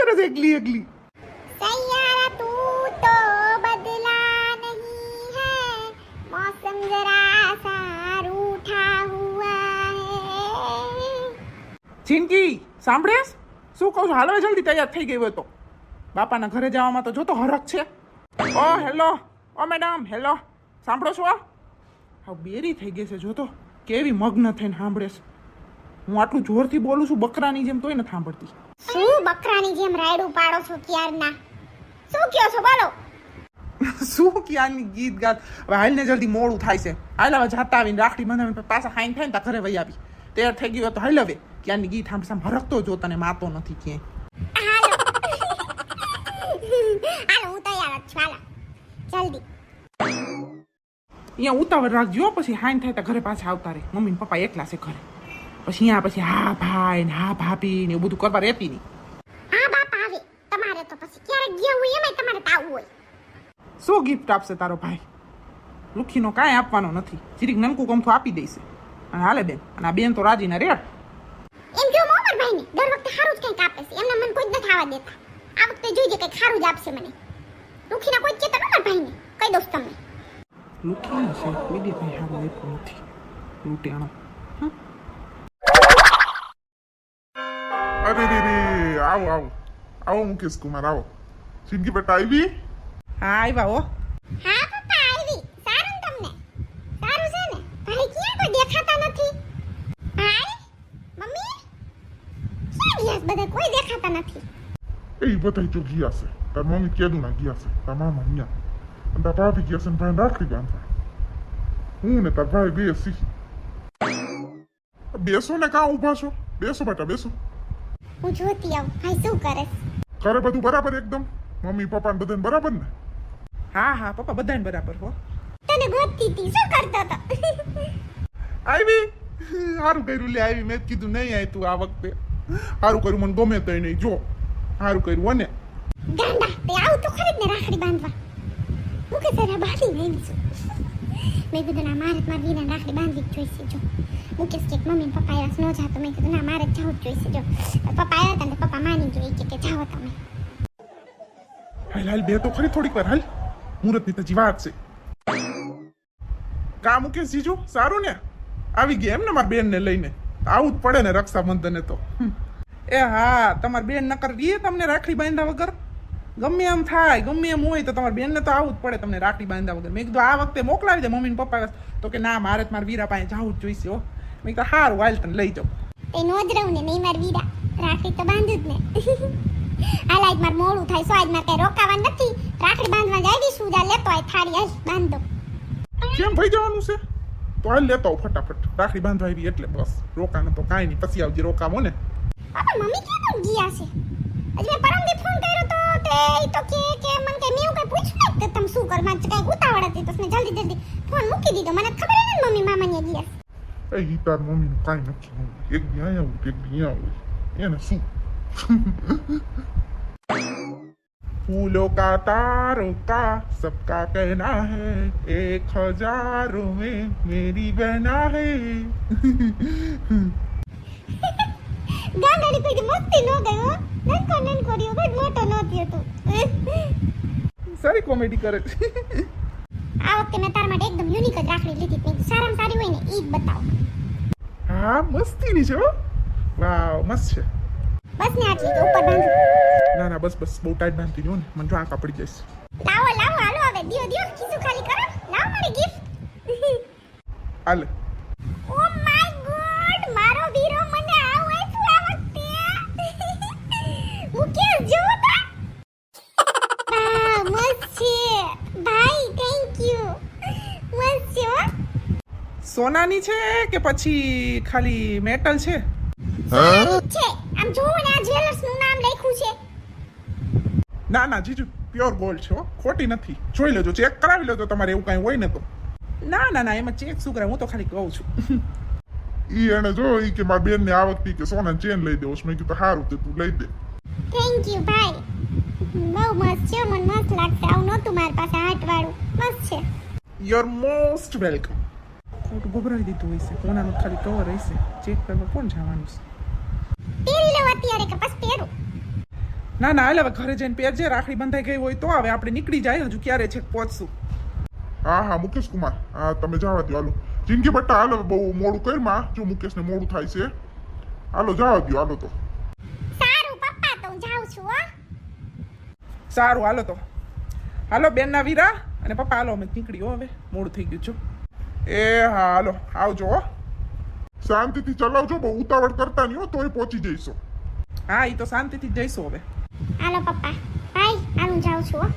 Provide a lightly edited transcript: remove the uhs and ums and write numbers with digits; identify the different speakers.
Speaker 1: કરે છે એકલી એકલી?
Speaker 2: सैयारा तू तो बदला नहीं है मौसम जरा सा रूठा हुआ है।
Speaker 1: ચિંકી સાંભળેસ? શું કહું છું? હાલો જલ્દી તૈયાર થઈ ગઈ હોય તો. બાપાના ઘરે જવામાં તો જોતો હરખ છે. ઓ હેલો, ઓ મેડમ, હેલો, સાંભળો છો? હા બેરી થઈ ગઈ છે જોતો, કેવી મગ્ન થઈને સાંભળેશ. હું આટલું જોરથી બોલું છું બકરાની જેમ તોય નથી સાંભળતી.
Speaker 2: શું બકરાની જેમ રાયડું પાડો છો ક્યારના? શું કયો છો બોલો?
Speaker 1: શું ક્યાંની ગીત ગાત. હવે હાલને જલ્દી મોડું થાય છે. હાલ હવે જાતા આવીને રાખડી બંધાવીને પાછા ખાઈને થાય ને ત્યાં ઘરે વહી આવી. તૈયાર થઈ ગયું હોય તો હાલ હવે. ક્યાંની ગીત સાંભળ હરખતો જો તને માતો નથી ક્યાંય.
Speaker 2: હાલો હાલો હું તૈયાર જ છું. હાલો જલ્દી.
Speaker 1: અહીંયા ઉતાવળ રાખજો પછી હાઈન થાય તો ઘરે પાછા આવતા રહે. મમ્મી ને પપ્પા એકલા છે ઘરે. પછી અહીંયા પછી હા ભાઈ ને હા ભાભી ને એવું બધું કરવા રહેતી નહીં.
Speaker 2: હા બાપા આવે તમારે તો પછી ક્યારેક ગયા હોય એમાંય તમારે તો આવવું હોય.
Speaker 1: શું ગિફ્ટ આપશે તારો ભાઈ? લુખીનો કાંઈ આપવાનો નથી. જીરીક નનકું કમથું આપી દઈશે અને હાલે બેન. અને આ બેન તો રાજીના રેડ.
Speaker 2: એમ જો મોમર ભાઈને દર વખતે સારું જ કંઈક આપે છે. એમને મને કોઈ જ નથી આવવા દેતા. આ વખતે જોઈજે કંઈક સારું જ આપશે મને. લુખીના કોઈ ચેતા મોમર ભાઈને કહી દઉં તમને.
Speaker 1: લુખીનો છે કોઈ દે ભાઈ હારું આપ્યું નથી. લૂંટેણો.
Speaker 3: અરે રે રે, આવો આવો આવો મુકેશ કુમાર આવો. જિંદગી બેટા આવી?
Speaker 1: હા આવ્યા હો.
Speaker 2: હા પપ્પા આવી. સારું ને તમને? સારું છે ને? ભાઈ ક્યાં કોઈ દેખાતા નથી? ભાઈ મમ્મી ક્યાં ગયા છે બધા? કોઈ દેખાતા નથી.
Speaker 3: એ બધા જો ગયા છે. તાર મમ્મી કેદું ના ગયા છે. તાર મામા અહીંયા. અને તાર ભાભી ગયા છે ને ભાઈ રાખડી બાંધવા. હું ને તાર ભાઈ બેસી. બેસો ને કાં ઊભા છો? બેસો બેટા બેસો.
Speaker 2: હું જોતી આવું. ભાઈ શું કરે છે?
Speaker 3: ઘરે બધું બરાબર એકદમ? મમ્મી પપ્પા ને બધાને બરાબર ને?
Speaker 1: હા હા પપ્પા બધાને બરાબર હો.
Speaker 2: તને ગોતતી હતી. શું કરતો હતો?
Speaker 3: આવી સારું કર્યું લે આવી. મેં જ કીધું નહીં આવી તું આ વખતે. સારું કર્યું મને ગમે તો નહીં. જો સારું કર્યું હો ને.
Speaker 2: ગાંડા તે આવું તો ખરી જ ને રાખડી બાંધવા. મુકે જરા બાંધી નહીં છું. મેં કીધું ના મારે મારી વીરાને રાખડી બાંધવી જ જોઈશે. જો મુકેશ કે મમ્મી ને પપ્પા આવ્યા ન જાતો. મેં કીધું ના મારે જ જવું જ જોઈશે. જો પપ્પા આવ્યા હતા ને પપ્પા માની જોઈએ કે જાઓ તમે.
Speaker 3: હાલ હાલ બે તો ખરી થોડીક વાર હાલ. મુહૂર્તની તો વાત છે. કા મુકેશ જીજુ સારું ને? આવી ગયા એમ ને મારી બેન ને લઈને? આવું જ પડે ને રક્ષાબંધને તો.
Speaker 1: એ હા તમારી બેન નકર રીએ તમને રાખડી બાંધ્યા વગર. ગમે એમ થાય ગમે એમ હોય તો તમારી બેનને તો આવું જ પડે તમને રાખડી બાંધ્યા વગર. મેં કીધું આ વખતે મોકલાવી દે મમ્મી ને પપ્પા. તો કે ના મારે જ મારા વીરા પાસે જવું જ જોઈશે હો. મેં કીધું સારું હાલ તને લઈ જાઉં.
Speaker 2: તે નો જ રહું ને નહીં મારી વીરા. રાખડી તો બાંધું જ ને. હાલ આજ મારે મોડું થાય. સો આજ મારે કઈ રોકાવાનું નથી. રાખડી બાંધવા જાય દઈશું. જા લેતો આય થાળી હાલ બાંધ દો.
Speaker 3: કેમ ભાઈ જવાનું છે? તો હાલ લેતો આવું ફટાફટ. રાખડી બાંધવા આવી એટલે બસ. રોકાને તો કાંઈ નહીં. પછી આવજે રોકાવો ને.
Speaker 2: પાપા મમ્મી ક્યાં ગયા છે? હજી મેં પરમદી ફોન કર્યો તો તે ઈ તો કે મને કે મેં કઈ પૂછ્યું નહીં કે તમે શું કર. મારે કઈ ઉતાવળ હતી તો મેં જલ્દી જલ્દી ફોન મૂકી દીધો. મને ખબર જ નથી મમ્મી મામા ને ગયા.
Speaker 3: એ તાર મમ્મીનું કાંઈ નક્કી ન હોય. એક દી અહીંયા હોય એક દી અહીંયા હોય. એને શું? फूलों का तारों का सबका कहना है 1000 में मेरी बहना है.
Speaker 2: ગાંડાની કોઈ મસ્તી નો ગયો. નનકો રહ્યો બટ મોટો નો થયો તો.
Speaker 1: સારી કોમેડી કરે છે.
Speaker 2: આ વખતે મેં તારા માટે એકદમ યુનિક જ રાખડી લીધી હતી. સારામાં સારી હોય ને ઈ જ બતાવો.
Speaker 3: હા મસ્તીની છે હો. વાવ મસ્ત છે.
Speaker 2: બસ ને આટલી તો ઉપર બાંધો.
Speaker 3: ના ના બસ બસ બહુ ટાઈટ બાંધતી જો ને મને જો આંખ પડી જઈશ.
Speaker 2: લાવો લાવો હાલો હવે દિયો દિયો ખીસું ખાલી કરો. લાવો મારી ગિફ્ટ.
Speaker 3: હાલે.
Speaker 2: ઓ માય ગોડ મારો વીરો મને આવું આપ્યું આ વખતે. મુકેશ જો તો. મસ્ત છે ભાઈ. Thank you. મસ્ત છે હો.
Speaker 1: સોનાની છે કે પછી ખાલી મેટલ છે?
Speaker 2: છે આમ જોવો ને આ જ્વેલર્સ નું નામ લખ્યું છે.
Speaker 3: ના ના જીજુ પ્યોર ગોલ્ડ છે હો. ખોટી નથી. જોઈ લેજો ચેક કરાવી લેજો તમારે એવું કાંઈ હોય ને તો.
Speaker 1: ના ના ના એમાં ચેક શું કરે? હું તો ખાલી કહું છું.
Speaker 3: ઈ એને જો ઈ કે મારી બેન ને આ વખતે કે સોના ચેન લઈ દેવો. મેં કીધું સારું તે તું લઈ દે.
Speaker 2: થેન્ક યુ ભાઈ. બહુ મસ્ત છે. મને મસ્ત લાગશે. આવું નહોતું મારી પાસે હાટ વાળું. મસ્ત છે.
Speaker 1: You are most welcome. ખોટું ગભરાઈ દીધું હોય છે. કોનાનું ખાલી કવર રહેશે. ચેક કરવા કોણ જવાનું છે?
Speaker 2: પહેરી લઉં અત્યારે કે પછી પહેરું?
Speaker 1: ના ના હાલ હવે ઘરે જઈને પહેરજે, રાખડી બંધાઈ ગઈ હોય તો હવે આપણે નીકળી જાય, હજુ ક્યારે છેક પહોંચશું.
Speaker 3: હા હા મુકેશ કુમાર, હા તમે જવા દો હાલો. જિંદગી બટ્ટા હાલો, બહુ મોડું કરમાં, જો મુકેશને મોડું થાય છે. હાલો જવા દો હાલો તો.
Speaker 2: સારું પપ્પા, તો હું જાઉં છું હો.
Speaker 1: સારું હાલો તો. હાલો બેનના વીરા અને પપ્પા હાલો અમે નીકળ્યો, હવે મોડું થઈ ગયું છું.
Speaker 3: એ હા હાલો આવજો હો. શાંતિથી ચલાવજો, બહુ ઉતાવળ કરતા નહીં હો, તોય પહોંચી જઈશું.
Speaker 1: હા એ તો શાંતિથી જ જઈશું હવે.
Speaker 2: હાલો પપ્પા, બાય. હાલ હું જાઉં છું હો.